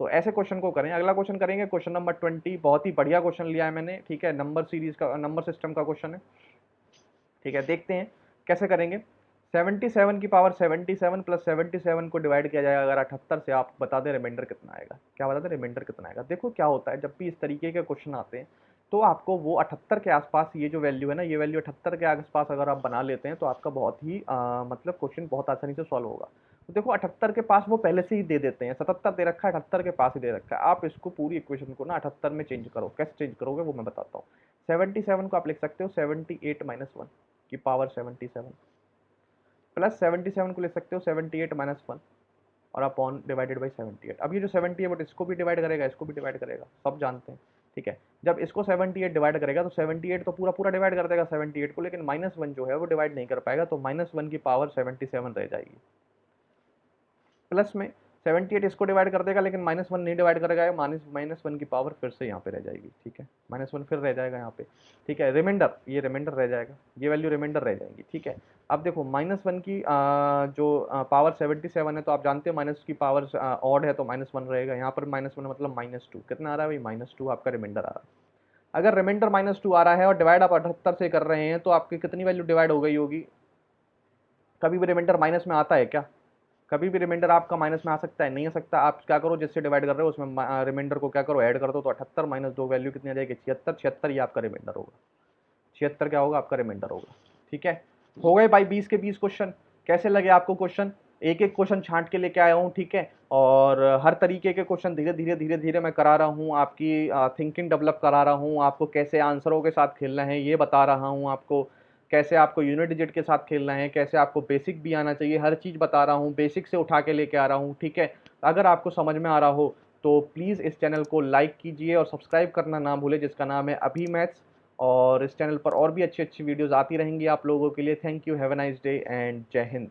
तो ऐसे क्वेश्चन को करें। अगला क्वेश्चन करेंगे क्वेश्चन नंबर 20। बहुत ही बढ़िया क्वेश्चन लिया है मैंने, ठीक है, नंबर सीरीज का, नंबर सिस्टम का क्वेश्चन है। ठीक है, देखते हैं कैसे करेंगे। 77 की पावर 77 प्लस 77 को डिवाइड किया जाएगा अगर 78 से, आप बता दें रिमाइंडर कितना आएगा। क्या बता दें, रिमाइंडर कितना आएगा। देखो क्या होता है, जब भी इस तरीके के क्वेश्चन आते हैं तो आपको वो 78 के आसपास, ये जो वैल्यू है ना, ये वैल्यू 78 के आसपास अगर आप बना लेते हैं तो आपका बहुत ही मतलब क्वेश्चन बहुत आसानी से सॉल्व होगा। तो देखो 78 के पास वो पहले से ही दे देते हैं, 77 दे रखा है, 78 के पास ही दे रखा है। आप इसको पूरी इक्वेशन को ना 78 में चेंज करो। कैसे चेंज करोगे वो मैं बताता हूँ। 77 को आप लिख सकते हो 78 माइनस 1 की पावर 77, प्लस 77 को ले सकते हो 78 माइनस 1 और अपॉन डिवाइडेड बाई 78। अब ये जो 70 है बट इसको भी डिवाइड करेगा, इसको भी डिवाइड करेगा, सब जानते हैं। ठीक है, जब इसको 78 डिवाइड करेगा तो 78 तो पूरा पूरा डिवाइड कर देगा 78 को, लेकिन माइनस 1 जो है वो डिवाइड नहीं कर पाएगा, तो माइनस 1 की पावर 77 रह जाएगी। प्लस में 78 इसको डिवाइड कर देगा, लेकिन माइनस 1 नहीं डिवाइड करेगा, माइनस 1 की पावर फिर से यहाँ पे रह जाएगी। ठीक है, माइनस 1 फिर रह जाएगा यहाँ पे। ठीक है, रिमाइंडर, ये रिमाइंडर रह जाएगा, ये वैल्यू रिमाइंडर रह जाएगी। ठीक है, अब देखो माइनस 1 की जो पावर 77 है, तो आप जानते हो माइनस की पावर ऑड है तो माइनस 1 रहेगा। यहाँ पर माइनस 1 मतलब -2, कितना आ रहा है भाई, -2 आपका रिमाइंडर आ रहा है। अगर रिमाइंडर -2 आ रहा है और डिवाइड आप 78 से कर रहे हैं तो आपकी कितनी वैल्यू डिवाइड हो गई होगी। कभी भी रिमाइंडर माइनस में आता है क्या, कभी भी रिमाइंडर आपका माइनस में आ सकता है, नहीं आ सकता। आप क्या करो, जिससे डिवाइड कर रहे हो उसमें रिमाइंडर को क्या करो, ऐड कर दो, तो 78 माइनस 2 वैल्यू कितनी आ जाएगी, 76। 76 ये आपका रिमाइंडर होगा, 76 क्या होगा, आपका रिमाइंडर होगा। ठीक है, हो गए भाई 20 के 20 क्वेश्चन। कैसे लगे आपको क्वेश्चन, एक एक क्वेश्चन छांट के लेके आया हूँ। ठीक है, और हर तरीके के क्वेश्चन धीरे धीरे धीरे धीरे मैं करा रहा हूँ, आपकी थिंकिंग डेवलप करा रहा हूँ, आपको कैसे आंसरों के साथ खेलना है ये बता रहा हूँ, आपको कैसे आपको यूनिट डिजिट के साथ खेलना है, कैसे आपको बेसिक भी आना चाहिए, हर चीज़ बता रहा हूँ, बेसिक से उठा के लेके आ रहा हूँ। ठीक है, अगर आपको समझ में आ रहा हो तो प्लीज़ इस चैनल को लाइक कीजिए और सब्सक्राइब करना ना भूलें, जिसका नाम है अभी मैथ्स। और इस चैनल पर और भी अच्छी अच्छी वीडियोज़ आती रहेंगी आप लोगों के लिए। Thank you, have a nice day and जय हिंद।